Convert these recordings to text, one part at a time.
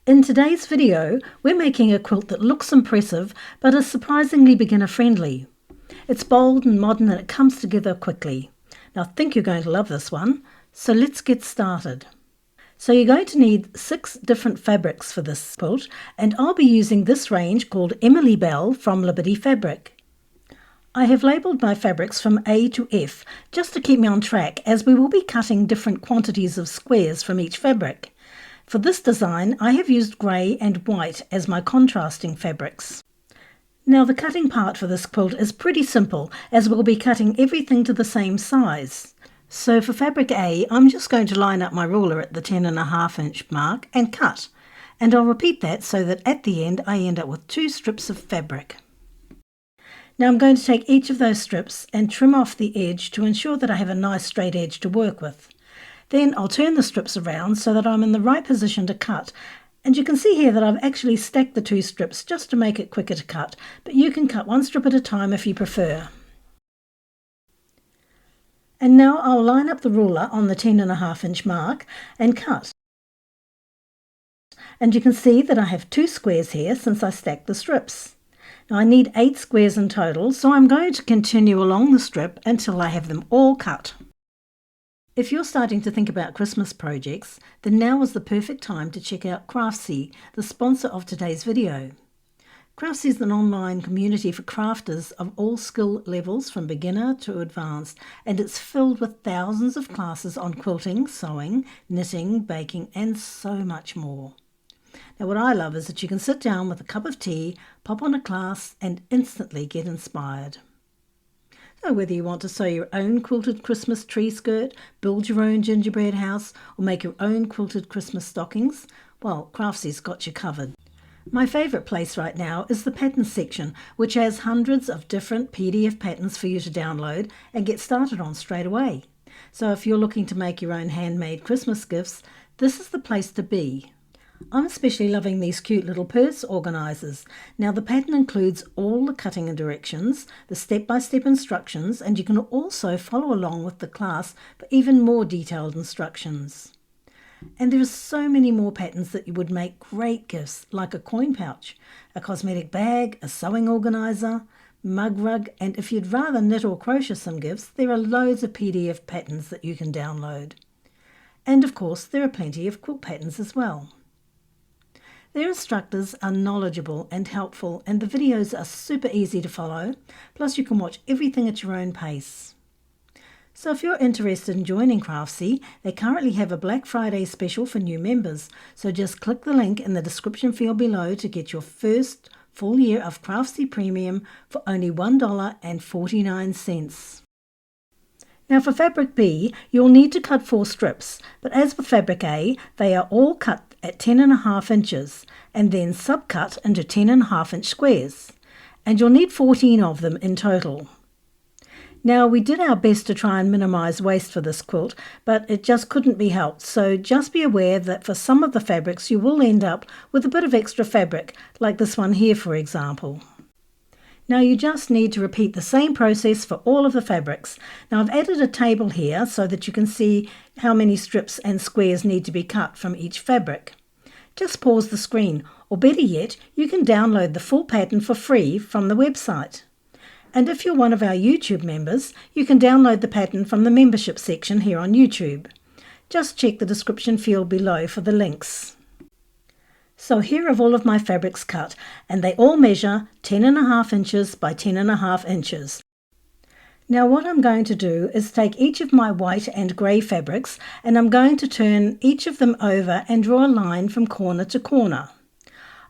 In today's video, we're making a quilt that looks impressive but is surprisingly beginner friendly. It's bold and modern and it comes together quickly. Now I think you're going to love this one, so let's get started. So you're going to need 6 different fabrics for this quilt, and I'll be using this range called Emily Bell from Liberty Fabric. I have labelled my fabrics from A to F just to keep me on track, as we will be cutting different quantities of squares from each fabric. For this design, I have used grey and white as my contrasting fabrics. Now the cutting part for this quilt is pretty simple, as we'll be cutting everything to the same size. So for fabric A, I'm just going to line up my ruler at the 10.5 inch mark and cut. And I'll repeat that so that at the end I end up with 2 strips of fabric. Now I'm going to take each of those strips and trim off the edge to ensure that I have a nice straight edge to work with. Then I'll turn the strips around so that I'm in the right position to cut. And you can see here that I've actually stacked the 2 strips just to make it quicker to cut, but you can cut 1 strip at a time if you prefer. And now I'll line up the ruler on the 10.5 inch mark and cut. And you can see that I have 2 squares here since I stacked the strips. Now I need 8 squares in total, so I'm going to continue along the strip until I have them all cut. If you're starting to think about Christmas projects, then now is the perfect time to check out Craftsy, the sponsor of today's video. Craftsy is an online community for crafters of all skill levels from beginner to advanced, and it's filled with thousands of classes on quilting, sewing, knitting, baking and so much more. Now what I love is that you can sit down with a cup of tea, pop on a class and instantly get inspired. So whether you want to sew your own quilted Christmas tree skirt, build your own gingerbread house or make your own quilted Christmas stockings, well, Craftsy's got you covered. My favourite place right now is the patterns section, which has hundreds of different PDF patterns for you to download and get started on straight away. So if you're looking to make your own handmade Christmas gifts, this is the place to be. I'm especially loving these cute little purse organisers. Now the pattern includes all the cutting directions, the step-by-step instructions, and you can also follow along with the class for even more detailed instructions. And there are so many more patterns that you would make great gifts, like a coin pouch, a cosmetic bag, a sewing organiser, mug rug, and if you'd rather knit or crochet some gifts, there are loads of PDF patterns that you can download. And of course there are plenty of quilt patterns as well. Their instructors are knowledgeable and helpful, and the videos are super easy to follow, plus you can watch everything at your own pace. So if you're interested in joining Craftsy, they currently have a Black Friday special for new members, so just click the link in the description field below to get your first full year of Craftsy Premium for only $1.49. Now for fabric B, you'll need to cut 4 strips, but as with fabric A, they are all cut at 10.5 inches and then subcut into 10.5 inch squares, and you'll need 14 of them in total. Now we did our best to try and minimise waste for this quilt, but it just couldn't be helped, so just be aware that for some of the fabrics you will end up with a bit of extra fabric, like this one here for example. Now you just need to repeat the same process for all of the fabrics. Now I've added a table here so that you can see how many strips and squares need to be cut from each fabric. Just pause the screen, or better yet, you can download the full pattern for free from the website. And if you're one of our YouTube members, you can download the pattern from the membership section here on YouTube. Just check the description field below for the links. So here are all of my fabrics cut, and they all measure 10.5 inches by 10.5 inches. Now what I'm going to do is take each of my white and grey fabrics, and I'm going to turn each of them over and draw a line from corner to corner.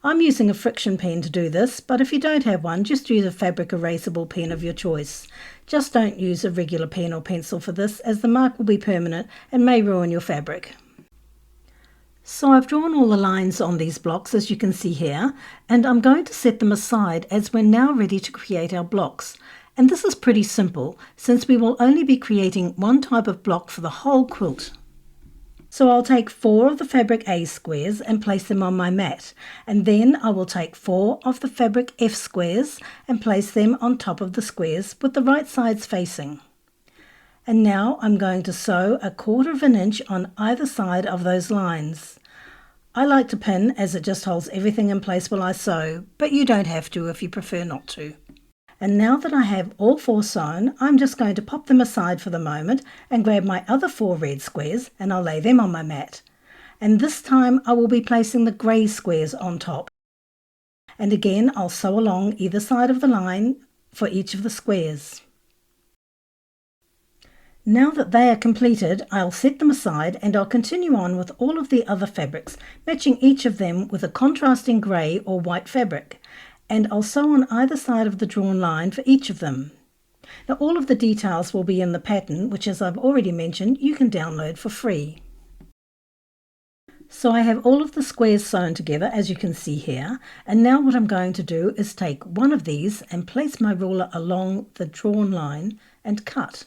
I'm using a friction pen to do this, but if you don't have one, just use a fabric erasable pen of your choice. Just don't use a regular pen or pencil for this, as the mark will be permanent and may ruin your fabric. So I've drawn all the lines on these blocks, as you can see here, and I'm going to set them aside as we're now ready to create our blocks. And this is pretty simple, since we will only be creating one type of block for the whole quilt. So I'll take 4 of the fabric A squares and place them on my mat, and then I will take 4 of the fabric F squares and place them on top of the squares with the right sides facing. And now I'm going to sew 1/4 inch on either side of those lines. I like to pin as it just holds everything in place while I sew, but you don't have to if you prefer not to. And now that I have all 4 sewn, I'm just going to pop them aside for the moment and grab my other 4 red squares and I'll lay them on my mat. And this time I will be placing the grey squares on top. And again I'll sew along either side of the line for each of the squares. Now that they are completed, I'll set them aside and I'll continue on with all of the other fabrics, matching each of them with a contrasting grey or white fabric, and I'll sew on either side of the drawn line for each of them. Now all of the details will be in the pattern, which, as I've already mentioned, you can download for free. So I have all of the squares sewn together, as you can see here, and now what I'm going to do is take one of these and place my ruler along the drawn line and cut.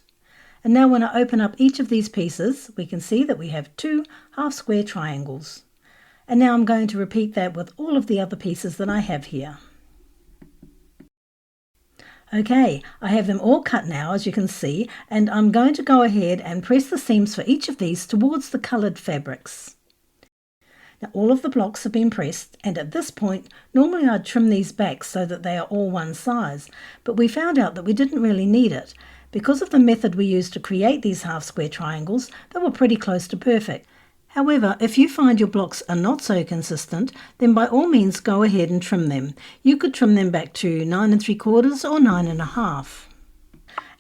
And now when I open up each of these pieces, we can see that we have 2 half square triangles. And now I'm going to repeat that with all of the other pieces that I have here. Okay, I have them all cut now, as you can see, and I'm going to go ahead and press the seams for each of these towards the coloured fabrics. Now all of the blocks have been pressed, and at this point normally I'd trim these back so that they are all one size, but we found out that we didn't really need it. Because of the method we used to create these half square triangles, they were pretty close to perfect. However, if you find your blocks are not so consistent, then by all means go ahead and trim them. You could trim them back to 9 3/4 or 9 1/2.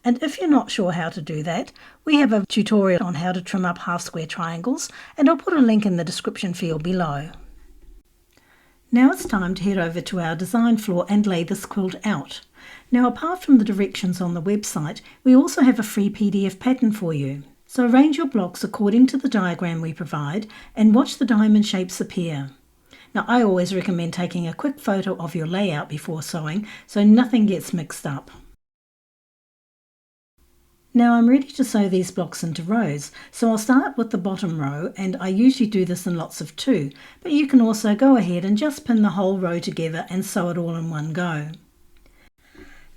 And if you're not sure how to do that, we have a tutorial on how to trim up half square triangles, and I'll put a link in the description field below. Now it's time to head over to our design floor and lay this quilt out. Now, apart from the directions on the website, we also have a free PDF pattern for you. So arrange your blocks according to the diagram we provide and watch the diamond shapes appear. Now, I always recommend taking a quick photo of your layout before sewing so nothing gets mixed up. Now I'm ready to sew these blocks into rows, so I'll start with the bottom row, and I usually do this in lots of 2, but you can also go ahead and just pin the whole row together and sew it all in one go.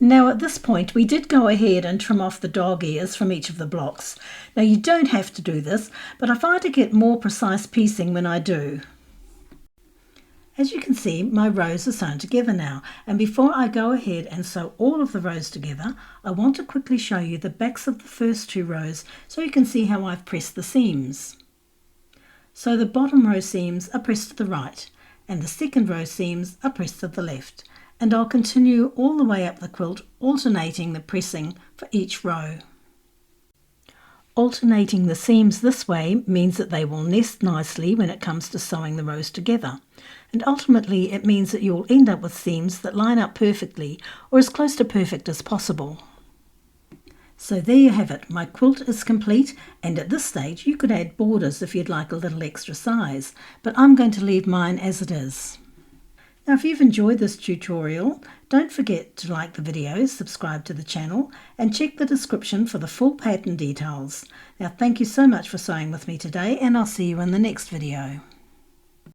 Now at this point we did go ahead and trim off the dog ears from each of the blocks. Now you don't have to do this, but I find to get more precise piecing when I do. As you can see, my rows are sewn together now, and before I go ahead and sew all of the rows together, I want to quickly show you the backs of the first 2 rows so you can see how I've pressed the seams. So the bottom row seams are pressed to the right, and the second row seams are pressed to the left, and I'll continue all the way up the quilt, alternating the pressing for each row. Alternating the seams this way means that they will nest nicely when it comes to sewing the rows together, and ultimately it means that you'll end up with seams that line up perfectly, or as close to perfect as possible. So there you have it, my quilt is complete, and at this stage you could add borders if you'd like a little extra size, but I'm going to leave mine as it is. Now if you've enjoyed this tutorial, don't forget to like the video, subscribe to the channel, and check the description for the full pattern details. Now thank you so much for sewing with me today, and I'll see you in the next video.